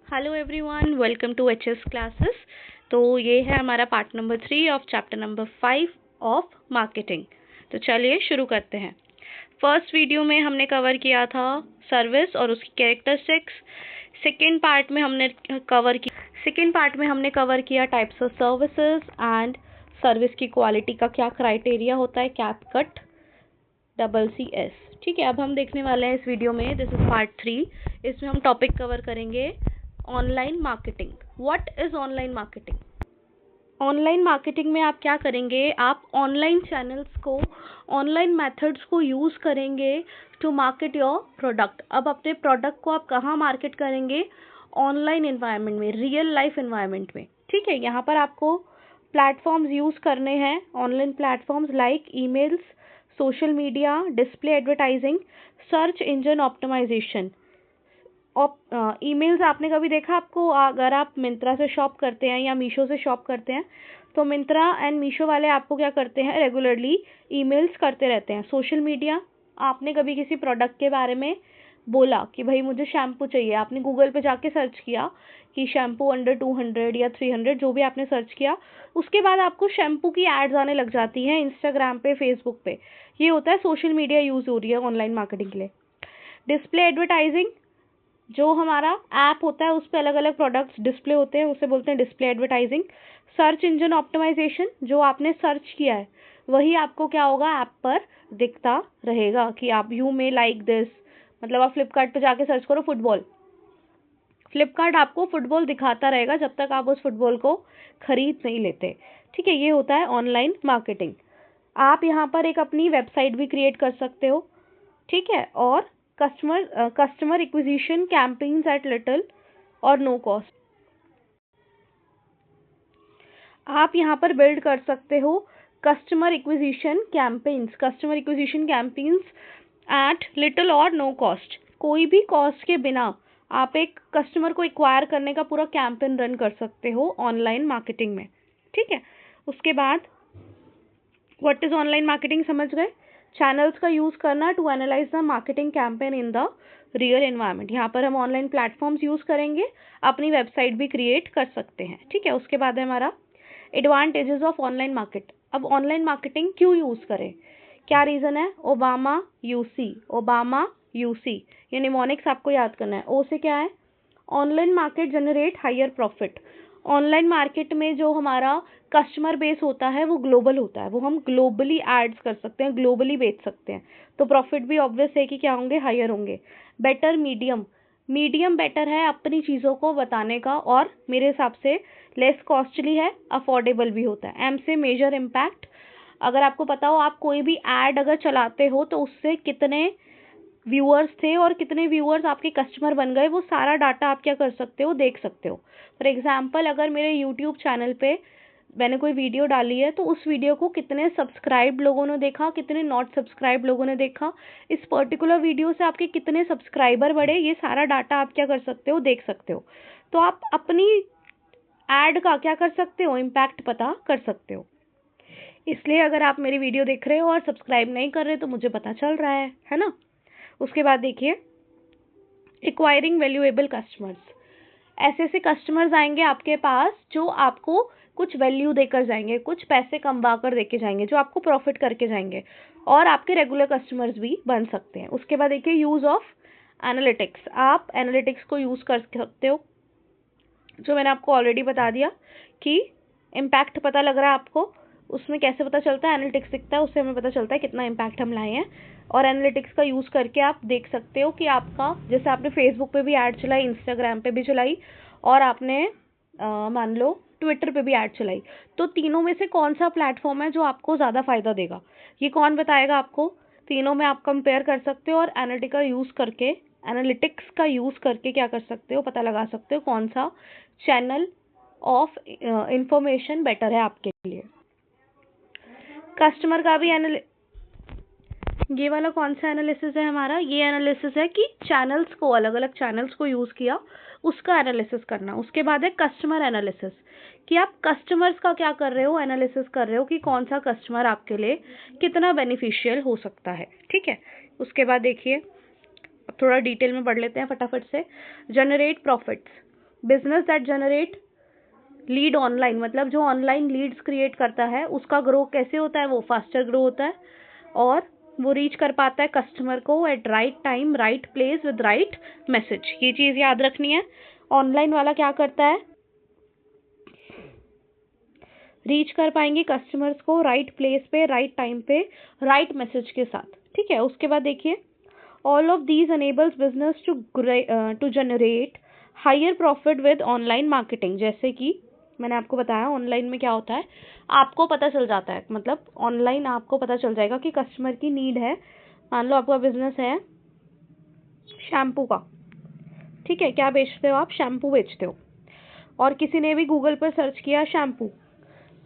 Hello everyone, welcome to HS classes. तो ये है हमारा part number 3 of chapter number 5 of marketing. तो चलिए शुरू करते हैं। फर्स्ट वीडियो में हमने कवर किया था सर्विस और उसकी कैरेक्टरिस्टिक्स। सेकेंड पार्ट में हमने कवर किया types of services and service की क्वालिटी का क्या क्राइटेरिया होता है, कैपकट CCS। ठीक है, अब हम देखने वाले हैं इस वीडियो में, दिस इज पार्ट 3। इसमें हम टॉपिक कवर करेंगे online marketing. What is online marketing? Online marketing में आप क्या करेंगे, आप ऑनलाइन चैनल्स को, ऑनलाइन मेथड्स को यूज़ करेंगे टू मार्केट योर प्रोडक्ट। अब अपने प्रोडक्ट को आप कहाँ मार्केट करेंगे? ऑनलाइन एनवायरनमेंट में, रियल लाइफ एनवायरनमेंट में। ठीक है, यहाँ पर आपको प्लेटफॉर्म्स यूज़ करने हैं, online platforms like emails, social media, display advertising, search engine optimisation. Emails आपने कभी देखा, आपको अगर आप मिंत्रा से शॉप करते हैं या मीशो से शॉप करते हैं तो मिंत्रा एंड मीशो वाले आपको क्या करते हैं, रेगुलरली ईमेल्स करते रहते हैं। सोशल मीडिया, आपने कभी किसी प्रोडक्ट के बारे में बोला कि भाई मुझे शैम्पू चाहिए, आपने गूगल पे जाके सर्च किया कि शैम्पू अंडर 200 या 300, जो भी आपने सर्च किया, उसके बाद आपको शैम्पू की एड्स आने लग जाती हैं इंस्टाग्राम पे, फेसबुक पे। ये होता है सोशल मीडिया यूज़ हो रही है ऑनलाइन मार्केटिंग के लिए। डिस्प्ले एडवर्टाइजिंग, जो हमारा ऐप होता है उस पर अलग अलग प्रोडक्ट्स डिस्प्ले होते हैं, उसे बोलते हैं display advertising. Search engine optimisation, जो आपने सर्च किया है वही आपको क्या होगा, ऐप पर दिखता रहेगा कि आप यू मे लाइक दिस। मतलब आप फ्लिपकार्ट पे जाके सर्च करो फुटबॉल, फ्लिपकार्ट आपको फुटबॉल दिखाता रहेगा जब तक आप उस फुटबॉल को खरीद नहीं लेते। ठीक है, ये होता है ऑनलाइन मार्केटिंग। आप यहाँ पर एक अपनी वेबसाइट भी क्रिएट कर सकते हो। ठीक है, और customer acquisition campaigns at little और नो कॉस्ट, आप यहाँ पर बिल्ड कर सकते हो customer acquisition campaigns at little और नो कॉस्ट। कोई भी कॉस्ट के बिना आप एक कस्टमर को एक्वायर करने का पूरा कैंपेन रन कर सकते हो ऑनलाइन मार्केटिंग में। ठीक है, उसके बाद व्हाट इज ऑनलाइन मार्केटिंग समझ गए। चैनल्स का यूज़ करना to analyse the marketing campaign in the real environment. यहाँ पर हम ऑनलाइन प्लेटफॉर्म्स यूज़ करेंगे, अपनी वेबसाइट भी क्रिएट कर सकते हैं। ठीक है, उसके बाद है हमारा एडवांटेजेस ऑफ ऑनलाइन मार्केट। अब ऑनलाइन मार्केटिंग क्यों यूज़ करें, क्या रीज़न है? ओबामा यूसी, ये निमोनिक्स आपको याद करना है। ओ से क्या है? Online market generate higher profit. Online market में जो हमारा कस्टमर बेस होता है वो ग्लोबल होता है, वो हम ग्लोबली एड्स कर सकते हैं, ग्लोबली बेच सकते हैं, तो प्रॉफिट भी ऑब्वियस है कि क्या होंगे, हायर होंगे। बेटर मीडियम बेटर है अपनी चीज़ों को बताने का, और मेरे हिसाब से लेस कॉस्टली है, अफोर्डेबल भी होता है। एम से मेजर इम्पैक्ट, अगर आपको पता हो आप कोई भी एड अगर चलाते हो तो उससे कितने व्यूअर्स थे और कितने व्यूअर्स आपके कस्टमर बन गए, वो सारा डाटा आप क्या कर सकते हो, देख सकते हो। फॉर एग्जांपल, अगर मेरे यूट्यूब चैनल पे मैंने कोई वीडियो डाली है तो उस वीडियो को कितने सब्सक्राइब लोगों ने देखा, कितने नॉट सब्सक्राइब लोगों ने देखा, इस पर्टिकुलर वीडियो से आपके कितने सब्सक्राइबर बढ़े, ये सारा डाटा आप क्या कर सकते हो, देख सकते हो। तो आप अपनी एड का क्या कर सकते हो, इम्पैक्ट पता कर सकते हो। इसलिए अगर आप मेरी वीडियो देख रहे हो और सब्सक्राइब नहीं कर रहे तो मुझे पता चल रहा है ना। उसके बाद देखिए, एक्वायरिंग वैल्यूएबल कस्टमर्स। ऐसे ऐसे कस्टमर्स आएंगे आपके पास जो आपको कुछ वैल्यू देकर जाएंगे, कुछ पैसे कमा कर देके जाएंगे, जो आपको प्रॉफिट करके जाएंगे, और आपके रेगुलर कस्टमर्स भी बन सकते हैं। उसके बाद देखिए, यूज़ ऑफ एनालिटिक्स। आप एनालिटिक्स को यूज़ कर सकते हो, जो मैंने आपको ऑलरेडी बता दिया कि इम्पैक्ट पता लग रहा है आपको, उसमें कैसे पता चलता है, एनालिटिक्स दिखता है, उससे हमें पता चलता है कितना इम्पैक्ट हम लाए हैं। और एनालिटिक्स का यूज़ करके आप देख सकते हो कि आपका, जैसे आपने फेसबुक पे भी ऐड चलाई, इंस्टाग्राम पे भी चलाई, और आपने मान लो ट्विटर पे भी ऐड चलाई, तो तीनों में से कौन सा प्लेटफॉर्म है जो आपको ज़्यादा फ़ायदा देगा, ये कौन बताएगा आपको? तीनों में आप कंपेयर कर सकते हो और एनालिटिक्स का यूज़ करके क्या कर सकते हो, पता लगा सकते हो कौन सा चैनल ऑफ इंफॉर्मेशन बेटर है आपके लिए। कस्टमर का भी ये वाला कौन सा एनालिसिस है हमारा? ये एनालिसिस है कि चैनल्स को, अलग अलग चैनल्स को यूज़ किया, उसका एनालिसिस करना। उसके बाद है कस्टमर एनालिसिस, कि आप कस्टमर्स का क्या कर रहे हो, एनालिसिस कर रहे हो कि कौन सा कस्टमर आपके लिए कितना बेनिफिशियल हो सकता है। ठीक है, उसके बाद देखिए, अब थोड़ा डिटेल में पढ़ लेते हैं फटाफट से। Generate profits, business that generate lead online, मतलब जो ऑनलाइन लीड्स क्रिएट करता है उसका ग्रो कैसे होता है, वो फास्टर ग्रो होता है और वो रीच कर पाता है कस्टमर को at right time, right place, with right message. ये चीज़ याद रखनी है। ऑनलाइन वाला क्या करता है, रीच कर पाएंगे कस्टमर्स को राइट प्लेस पे, राइट टाइम पे, राइट मैसेज के साथ। ठीक है, उसके बाद देखिए all of these enables business to generate higher profit with online marketing. जैसे कि मैंने आपको बताया ऑनलाइन में क्या होता है, आपको पता चल जाता है, मतलब ऑनलाइन आपको पता चल जाएगा कि कस्टमर की नीड है। मान लो आपका बिजनेस है शैम्पू का, ठीक है, क्या बेचते हो आप, शैम्पू बेचते हो, और किसी ने भी गूगल पर सर्च किया शैम्पू,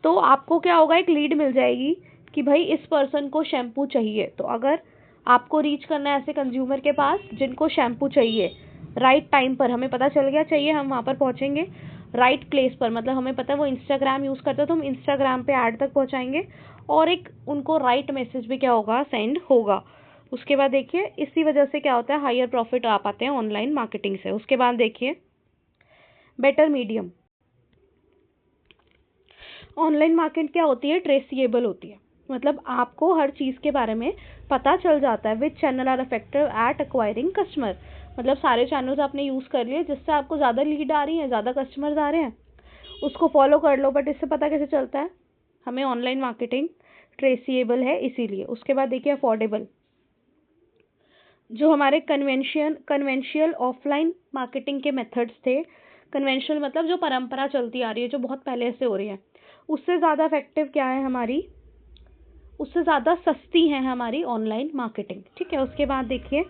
तो आपको क्या होगा, एक लीड मिल जाएगी कि भाई इस पर्सन को शैम्पू चाहिए। तो अगर आपको रीच करना है ऐसे कंज्यूमर के पास जिनको शैम्पू चाहिए, राइट टाइम पर, हमें पता चल गया चाहिए, हम वहाँ पर पहुँचेंगे। राइट प्लेस पर, मतलब हमें पता है वो इंस्टाग्राम यूज़ करते हैं तो हम इंस्टाग्राम पे ऐड तक पहुँचाएंगे और एक उनको राइट मैसेज भी क्या होगा, सेंड होगा। उसके बाद देखिए इसी वजह से क्या होता है, हायर प्रॉफिट आ पाते हैं ऑनलाइन मार्केटिंग से। उसके बाद देखिए बेटर मीडियम। ऑनलाइन मार्केट क्या होती है, ट्रेसिएबल होती है, मतलब आपको हर चीज़ के बारे में पता चल जाता है। Which channel are effective at acquiring customer, मतलब सारे चैनल्स आपने यूज़ कर लिए जिससे आपको ज़्यादा लीड आ रही है, ज़्यादा कस्टमर्स आ रहे हैं, उसको फॉलो कर लो। बट इससे पता कैसे चलता है हमें, ऑनलाइन मार्केटिंग ट्रेसिएबल है इसीलिए। उसके बाद देखिए अफोर्डेबल। जो हमारे कन्वेंशियल ऑफलाइन मार्केटिंग के मेथड्स थे, कन्वेंशनल मतलब जो परंपरा चलती आ रही है, जो बहुत पहले से हो रही है, उससे ज़्यादा इफेक्टिव क्या है हमारी, उससे ज़्यादा सस्ती है हमारी ऑनलाइन मार्केटिंग। ठीक है, उसके बाद देखिए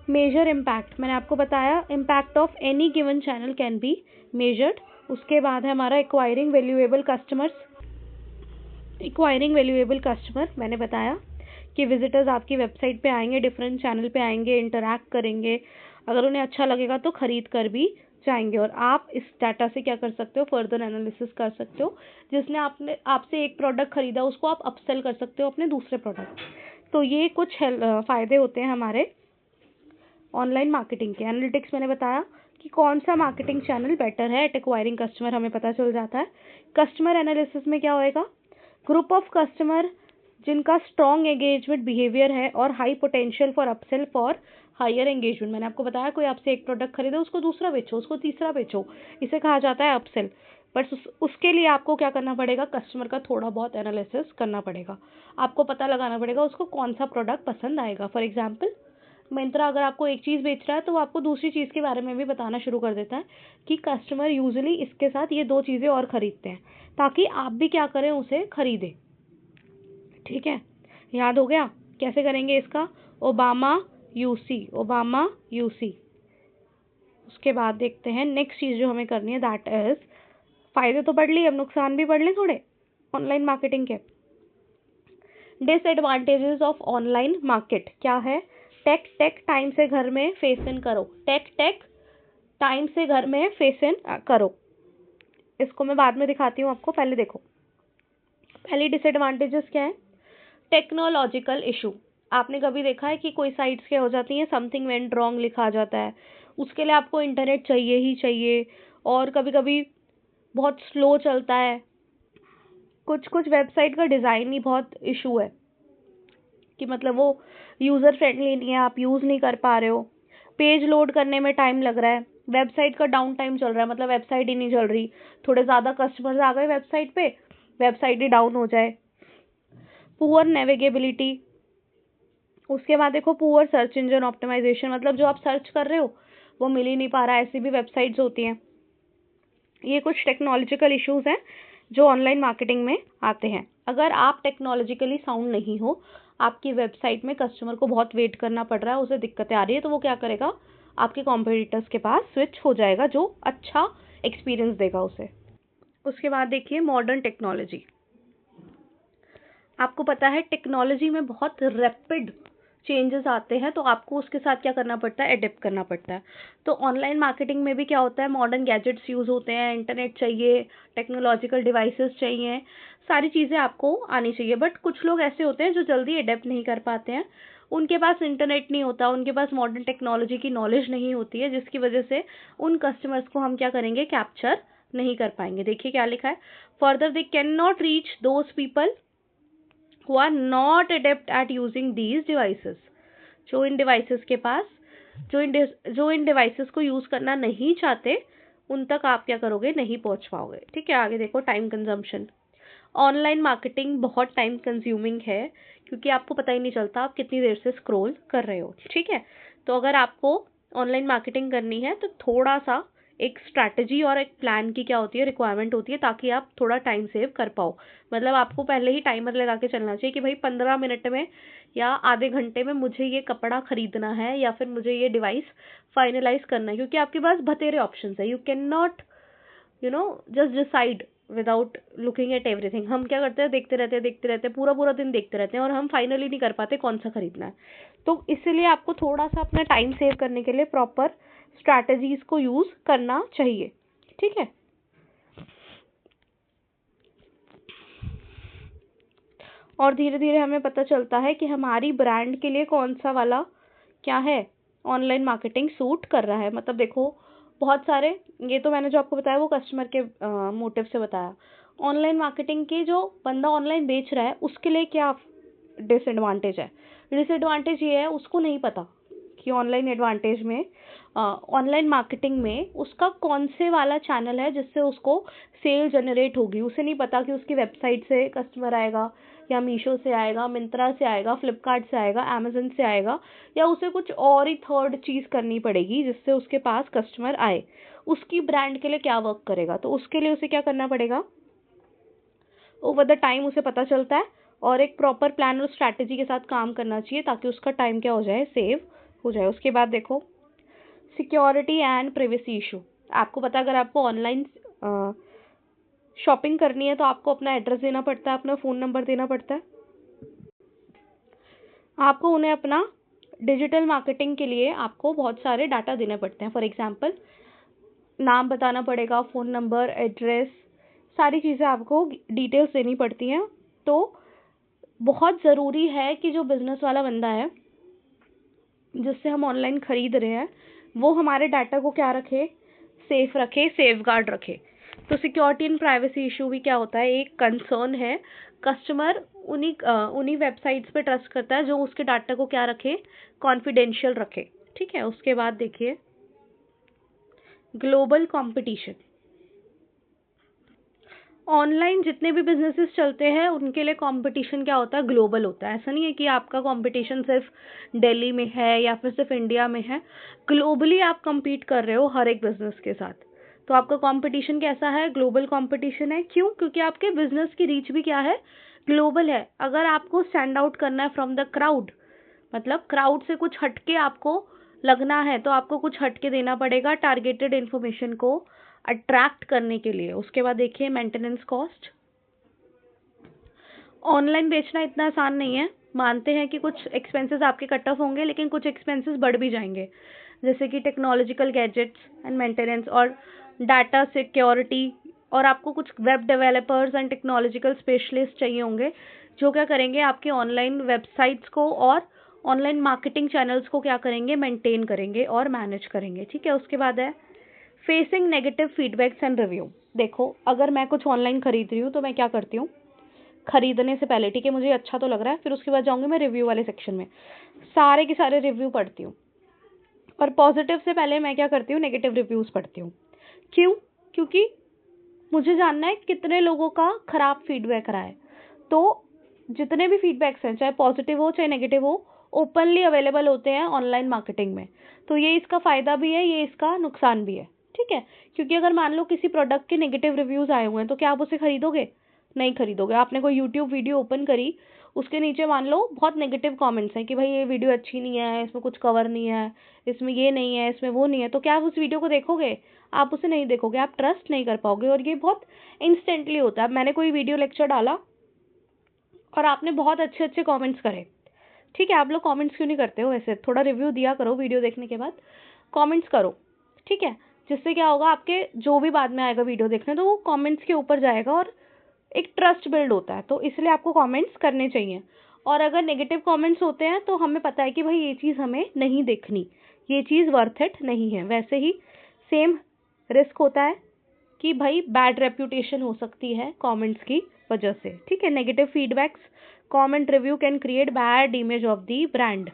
मेजर इम्पैक्ट, मैंने आपको बताया impact of any given channel can be measured. उसके बाद है हमारा acquiring valuable customers. Acquiring valuable customer मैंने बताया कि विजिटर्स आपकी वेबसाइट पे आएंगे, डिफरेंट चैनल पे आएंगे, इंटरैक्ट करेंगे, अगर उन्हें अच्छा लगेगा तो खरीद कर भी जाएंगे। और आप इस डाटा से क्या कर सकते हो, फर्दर एनालिसिस कर सकते हो। जिसने आपसे एक प्रोडक्ट खरीदा उसको आप अपसेल कर सकते हो अपने दूसरे प्रोडक्ट। तो ये कुछ फ़ायदे होते हैं हमारे ऑनलाइन मार्केटिंग के। एनालिटिक्स मैंने बताया कि कौन सा मार्केटिंग चैनल बेटर है एट एक्वायरिंग कस्टमर, हमें पता चल जाता है। कस्टमर एनालिसिस में क्या होएगा, ग्रुप ऑफ कस्टमर जिनका स्ट्रॉन्ग एंगेजमेंट बिहेवियर है और high potential for upsell for higher engagement. मैंने आपको बताया कोई आपसे एक प्रोडक्ट खरीदे, उसको दूसरा बेचो, उसको तीसरा बेचो, इसे कहा जाता है अपसेल। बट उसके लिए आपको क्या करना पड़ेगा, कस्टमर का थोड़ा बहुत एनालिसिस करना पड़ेगा, आपको पता लगाना पड़ेगा उसको कौन सा प्रोडक्ट पसंद आएगा। फॉर एग्जाम्पल मिंत्रा अगर आपको एक चीज़ बेच रहा है तो वो आपको दूसरी चीज़ के बारे में भी बताना शुरू कर देता है कि कस्टमर यूजुअली इसके साथ ये 2 चीज़ें और खरीदते हैं, ताकि आप भी क्या करें, उसे खरीदें। ठीक है, याद हो गया कैसे करेंगे इसका, ओबामा यूसी, ओबामा यूसी। उसके बाद देखते हैं नेक्स्ट चीज़ जो हमें करनी है, दैट इज फ़ायदे तो पढ़ लिए, अब नुकसान भी पढ़ लें थोड़े ऑनलाइन मार्केटिंग के। डिसएडवांटेजेस ऑफ ऑनलाइन मार्केट क्या है, टेक टाइम से घर में फेस इन करो, टेक टाइम से घर में फेस इन करो। इसको मैं बाद में दिखाती हूँ आपको, पहले देखो। पहली डिसएडवांटेजेस क्या है, टेक्नोलॉजिकल इशू। आपने कभी देखा है कि कोई साइट्स क्या हो जाती हैं, समथिंग वेंट रॉन्ग लिखा आ जाता है, उसके लिए आपको इंटरनेट चाहिए ही चाहिए, और कभी कभी बहुत स्लो चलता है, कुछ कुछ वेबसाइट का डिज़ाइन ही बहुत इशू है कि मतलब वो यूज़र फ्रेंडली नहीं है, आप यूज़ नहीं कर पा रहे हो, पेज लोड करने में टाइम लग रहा है, वेबसाइट का डाउन टाइम चल रहा है, मतलब वेबसाइट ही नहीं चल रही, थोड़े ज़्यादा कस्टमर्स आ गए वेबसाइट पे, वेबसाइट ही डाउन हो जाए, पुअर नेविगेबिलिटी। उसके बाद देखो पुअर सर्च इंजन ऑप्टिमाइजेशन, मतलब जो आप सर्च कर रहे हो वो मिल ही नहीं पा रहा है, ऐसी भी वेबसाइट्स होती हैं। ये कुछ टेक्नोलॉजिकल इश्यूज हैं जो ऑनलाइन मार्केटिंग में आते हैं। अगर आप टेक्नोलॉजिकली साउंड नहीं हो, आपकी वेबसाइट में कस्टमर को बहुत वेट करना पड़ रहा है, उसे दिक्कतें आ रही है, तो वो क्या करेगा, आपके कॉम्पिटिटर्स के पास स्विच हो जाएगा जो अच्छा एक्सपीरियंस देगा उसे। उसके बाद देखिए मॉडर्न टेक्नोलॉजी। आपको पता है टेक्नोलॉजी में बहुत रैपिड चेंजेस आते हैं, तो आपको उसके साथ क्या करना पड़ता है, एडेप्ट करना पड़ता है। तो ऑनलाइन मार्केटिंग में भी क्या होता है, मॉडर्न गैजेट्स यूज़ होते हैं, इंटरनेट चाहिए, टेक्नोलॉजिकल डिवाइसेस चाहिए, सारी चीज़ें आपको आनी चाहिए। बट कुछ लोग ऐसे होते हैं जो जल्दी एडेप्ट नहीं कर पाते हैं, उनके पास इंटरनेट नहीं होता, उनके पास मॉडर्न टेक्नोलॉजी की नॉलेज नहीं होती है, जिसकी वजह से उन कस्टमर्स को हम क्या करेंगे, कैप्चर नहीं कर पाएंगे। देखिए क्या लिखा है, further they can not reach those people who are not adept at using these devices। जो इन डिवाइसेस के पास जो इन डिवाइसेस को यूज करना नहीं चाहते, उन तक आप क्या करोगे, नहीं पहुंच पाओगे। ठीक है, आगे देखो, टाइम कंजम्पशन। ऑनलाइन मार्केटिंग बहुत टाइम कंज्यूमिंग है, क्योंकि आपको पता ही नहीं चलता आप कितनी देर से स्क्रॉल कर रहे हो। ठीक है, तो अगर आपको ऑनलाइन मार्केटिंग करनी है तो थोड़ा सा एक स्ट्रैटेजी और एक प्लान की क्या होती है, रिक्वायरमेंट होती है, ताकि आप थोड़ा टाइम सेव कर पाओ। मतलब आपको पहले ही टाइमर लगा के चलना चाहिए कि भाई 15 मिनट में या आधे घंटे में मुझे ये कपड़ा खरीदना है, या फिर मुझे ये डिवाइस फाइनलाइज करना है, क्योंकि आपके पास बतेरे ऑप्शंस है। You can not just decide without looking at everything. हम क्या करते हैं, देखते रहते हैं, पूरा पूरा दिन देखते रहते हैं, और हम फाइनली नहीं कर पाते कौन सा खरीदना है। तो इसीलिए आपको थोड़ा सा अपना टाइम सेव करने के लिए प्रॉपर स्ट्रैटेजीज को यूज करना चाहिए। ठीक है, और धीरे धीरे हमें पता चलता है कि हमारी ब्रांड के लिए कौन सा वाला क्या है, ऑनलाइन मार्केटिंग सूट कर रहा है। मतलब देखो, बहुत सारे, ये तो मैंने जो आपको बताया वो कस्टमर के मोटिव से बताया। ऑनलाइन मार्केटिंग की, जो बंदा ऑनलाइन बेच रहा है उसके लिए क्या डिसएडवांटेज है, डिसएडवांटेज ये है उसको नहीं पता कि ऑनलाइन एडवांटेज में, ऑनलाइन मार्केटिंग में उसका कौन से वाला चैनल है जिससे उसको सेल जनरेट होगी। उसे नहीं पता कि उसकी वेबसाइट से कस्टमर आएगा, या मीशो से आएगा, मिंत्रा से आएगा, फ्लिपकार्ट से आएगा, अमेजन से आएगा, या उसे कुछ और ही थर्ड चीज़ करनी पड़ेगी जिससे उसके पास कस्टमर आए। उसकी ब्रांड के लिए क्या वर्क करेगा, तो उसके लिए उसे क्या करना पड़ेगा, ओवर द टाइम उसे पता चलता है, और एक प्रॉपर प्लान और स्ट्रैटेजी के साथ काम करना चाहिए, ताकि उसका टाइम क्या हो जाए, सेव हो जाए। उसके बाद देखो, सिक्योरिटी एंड प्राइवेसी इशू। आपको पता है, अगर आपको ऑनलाइन शॉपिंग करनी है तो आपको अपना एड्रेस देना पड़ता है, अपना फ़ोन नंबर देना पड़ता है, आपको उन्हें अपना डिजिटल मार्केटिंग के लिए आपको बहुत सारे डाटा देने पड़ते हैं। फॉर एग्जांपल, नाम बताना पड़ेगा, फ़ोन नंबर, एड्रेस, सारी चीज़ें आपको डिटेल्स देनी पड़ती हैं। तो बहुत ज़रूरी है कि जो बिज़नेस वाला बंदा है जिससे हम ऑनलाइन खरीद रहे हैं, वो हमारे डाटा को क्या रखे, सेफ रखे, सेफगार्ड रखे। तो सिक्योरिटी एंड प्राइवेसी इशू भी क्या होता है, एक कंसर्न है। कस्टमर उन्हीं वेबसाइट्स पे ट्रस्ट करता है जो उसके डाटा को क्या रखे, कॉन्फिडेंशियल रखे। ठीक है, उसके बाद देखिए, ग्लोबल कंपटीशन। ऑनलाइन जितने भी बिजनेसेस चलते हैं उनके लिए कंपटीशन क्या होता है, ग्लोबल होता है। ऐसा नहीं है कि आपका कंपटीशन सिर्फ दिल्ली में है या फिर सिर्फ इंडिया में है, ग्लोबली आप compete कर रहे हो हर एक बिजनेस के साथ। तो आपका कंपटीशन कैसा है, ग्लोबल कंपटीशन है। क्यों, क्योंकि आपके बिजनेस की रीच भी क्या है, ग्लोबल है। अगर आपको स्टैंड आउट करना है फ्रॉम द क्राउड, मतलब क्राउड से कुछ हटके आपको लगना है, तो आपको कुछ हटके देना पड़ेगा टारगेटेड इन्फॉर्मेशन को अट्रैक्ट करने के लिए। उसके बाद देखिए, मेंटेनेंस कॉस्ट। ऑनलाइन बेचना इतना आसान नहीं है। मानते हैं कि कुछ एक्सपेंसेस आपके कट ऑफ होंगे, लेकिन कुछ एक्सपेंसेस बढ़ भी जाएंगे, जैसे कि टेक्नोलॉजिकल गैजेट्स एंड मेंटेनेंस और डाटा सिक्योरिटी। और आपको कुछ web developers and technological specialist चाहिए होंगे, जो क्या करेंगे, आपके ऑनलाइन वेबसाइट्स को और ऑनलाइन मार्केटिंग चैनल्स को क्या करेंगे, मेंटेन करेंगे और मैनेज करेंगे। ठीक है, उसके बाद है facing negative feedbacks and review. देखो, अगर मैं कुछ ऑनलाइन खरीद रही हूँ तो मैं क्या करती हूँ, खरीदने से पहले, ठीक है, मुझे अच्छा तो लग रहा है, फिर उसके बाद जाऊंगी मैं रिव्यू वाले सेक्शन में, सारे के सारे रिव्यू पढ़ती हूँ, और पॉजिटिव से पहले मैं क्या करती हूँ, नेगेटिव रिव्यूज पढ़ती हूँ। क्यों, क्योंकि मुझे जानना है कितने लोगों का खराब फीडबैक रहा है। तो जितने भी फीडबैक्स हैं, चाहे पॉजिटिव हो चाहे नेगेटिव हो, ओपनली अवेलेबल होते हैं ऑनलाइन मार्केटिंग में। तो ये इसका फ़ायदा भी है, ये इसका नुकसान भी है। ठीक है, क्योंकि अगर मान लो किसी प्रोडक्ट के नेगेटिव रिव्यूज आए हुए हैं, तो क्या आप उसे खरीदोगे, नहीं खरीदोगे। आपने कोई यूट्यूब वीडियो ओपन करी, उसके नीचे मान लो बहुत नेगेटिव कमेंट्स हैं कि भाई ये वीडियो अच्छी नहीं है, इसमें कुछ कवर नहीं है, इसमें ये नहीं है, इसमें वो नहीं है, तो क्या आप उस वीडियो को देखोगे, आप उसे नहीं देखोगे, आप ट्रस्ट नहीं कर पाओगे। और ये बहुत इंस्टेंटली होता है। मैंने कोई वीडियो लेक्चर डाला और आपने बहुत अच्छे अच्छे कमेंट्स करे, ठीक है, आप लोग कमेंट्स क्यों नहीं करते हो, ऐसे थोड़ा रिव्यू दिया करो, वीडियो देखने के बाद कमेंट्स करो। ठीक है, जिससे क्या होगा, आपके जो भी बाद में आएगा वीडियो देखने, तो वो कमेंट्स के ऊपर जाएगा और एक ट्रस्ट बिल्ड होता है। तो इसलिए आपको कमेंट्स करने चाहिए। और अगर नेगेटिव कमेंट्स होते हैं तो हमें पता है कि भाई ये चीज़ हमें नहीं देखनी, ये चीज़ वर्थ इट नहीं है। वैसे ही सेम रिस्क होता है कि भाई बैड रेप्यूटेशन हो सकती है कमेंट्स की वजह से, ठीक है। Negative feedbacks, comment review can create bad image of the brand.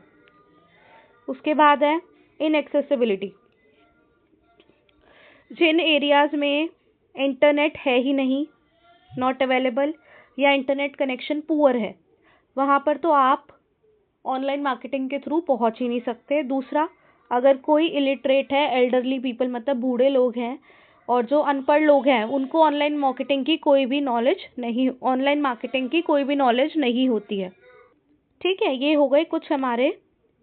उसके बाद है इनएक्सेसिबिलिटी। जिन एरियाज में इंटरनेट है ही नहीं, नॉट अवेलेबल, या इंटरनेट कनेक्शन पुअर है, वहाँ पर तो आप ऑनलाइन मार्केटिंग के थ्रू पहुँच ही नहीं सकते। दूसरा, अगर कोई इलिटरेट है, एल्डरली पीपल मतलब बूढ़े लोग हैं और जो अनपढ़ लोग हैं, उनको ऑनलाइन मार्केटिंग की कोई भी नॉलेज नहीं होती है, ठीक है। ये हो गए कुछ हमारे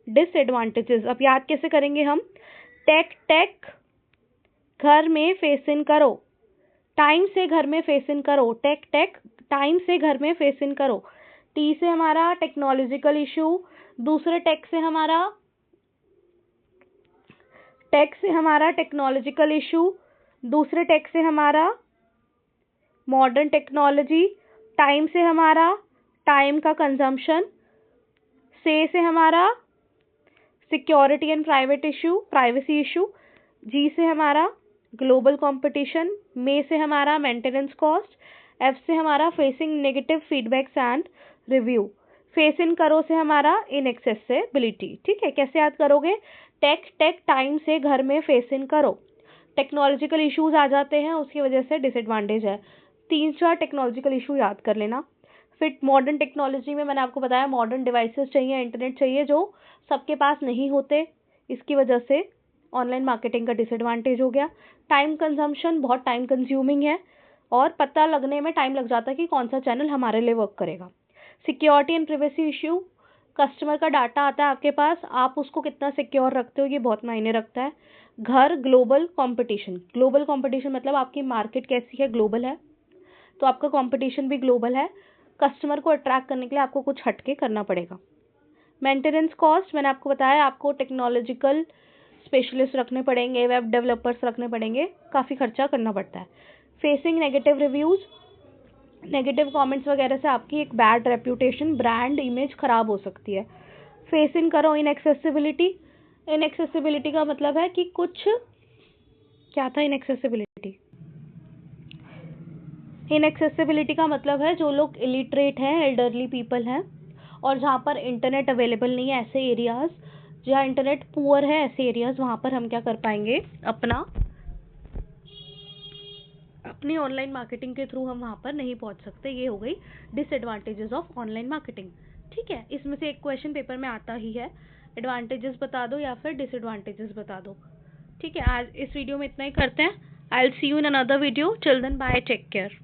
डिसएडवांटेजेस। अब याद कैसे करेंगे हम? टेक घर में फेस इन करो, टाइम से घर में फेस इन करो। टेक टाइम से घर में फेस इन करो। टी से हमारा टेक्नोलॉजिकल इशू, दूसरे टेक से हमारा टेक्नोलॉजिकल इशू, दूसरे टेक से हमारा मॉडर्न टेक्नोलॉजी, टाइम से हमारा टाइम का कंजम्पशन, से हमारा सिक्योरिटी एंड प्राइवेसी इशू, जी से हमारा ग्लोबल कंपटीशन, में से हमारा मेंटेनेंस कॉस्ट, एफ से हमारा facing negative feedbacks and review, face in करो से हमारा इनएक्सेसिबिलिटी, ठीक है। कैसे याद करोगे? टेक टाइम से घर में फेस इन करो। टेक्नोलॉजिकल इश्यूज आ जाते हैं, उसकी वजह से डिसएडवांटेज है। 3-4 टेक्नोलॉजिकल इशू याद कर लेना। फिर मॉडर्न टेक्नोलॉजी में मैंने आपको बताया मॉडर्न डिवाइसेस चाहिए, इंटरनेट चाहिए, जो सबके पास नहीं होते, इसकी वजह से ऑनलाइन मार्केटिंग का डिसएडवांटेज हो गया। टाइम कंजम्पशन, बहुत टाइम कंज्यूमिंग है और पता लगने में टाइम लग जाता है कि कौन सा चैनल हमारे लिए वर्क करेगा। Security and privacy issue, customer का डाटा आता है आपके पास, आप उसको कितना सिक्योर रखते हो, ये बहुत मायने रखता है। घर, ग्लोबल कंपटीशन मतलब आपकी मार्केट कैसी है, ग्लोबल है, तो आपका कंपटीशन भी ग्लोबल है। कस्टमर को अट्रैक्ट करने के लिए आपको कुछ हटके करना पड़ेगा। मेंटेनेंस कॉस्ट, मैंने आपको बताया, आपको टेक्नोलॉजिकल स्पेशलिस्ट रखने पड़ेंगे, वेब डेवलपर्स रखने पड़ेंगे, काफ़ी खर्चा करना पड़ता है। Facing negative reviews, negative comments वगैरह से आपकी एक बैड रेप्यूटेशन, ब्रांड इमेज खराब हो सकती है। फेस इन करो इनएक्सेसिबिलिटी का मतलब है कि कुछ, क्या था इनएक्सेसिबिलिटी का मतलब है जो लोग इलिटरेट हैं, एल्डरली पीपल हैं और जहाँ पर इंटरनेट अवेलेबल नहीं है, ऐसे एरियाज जहाँ इंटरनेट पुअर है, ऐसे एरियाज, वहाँ पर हम क्या कर पाएंगे, अपनी ऑनलाइन मार्केटिंग के थ्रू हम वहाँ पर नहीं पहुँच सकते। ये हो गई डिसएडवांटेजेस ऑफ ऑनलाइन मार्केटिंग, ठीक है। इसमें से एक क्वेश्चन पेपर में आता ही है, एडवांटेजेस बता दो या फिर डिसएडवांटेजेस बता दो, ठीक है। आज इस वीडियो में इतना ही करते हैं। I will see you in another video, till then bye, take care.